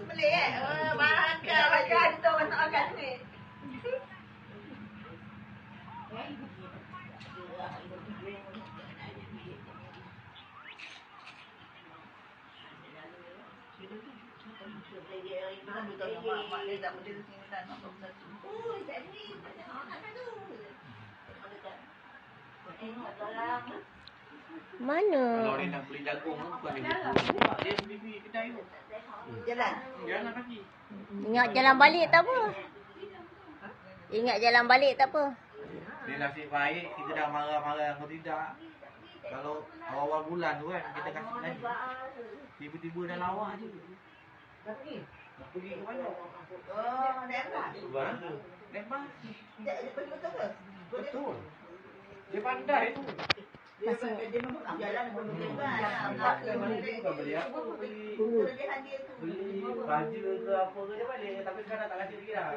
Boleh makan tu orang nak makan ni. Mak dia tak boleh tinggal nampak satu. Oh, tak ni. Mana? Kalau dia nak beli jagung bukan dia beli kedai tu. Jalan. Jalan kaki. Ingat jalan balik tak apa. Ingat jalan balik tak apa. Dia nasib baik kita dah marah-marah kau tidak. Kalau awal-awal bulan tu kan kita kasih lagi. Tiba-tiba dah lawak je. Nak pergi ke mana? Oh, Lembah. Mana? Lembah. Betul ke? Betul. Dia pandai tu. Dia memang jalan belum jalan. Beli baju ke apa ke dia balik. Tapi sekarang tak kasih lagi dah.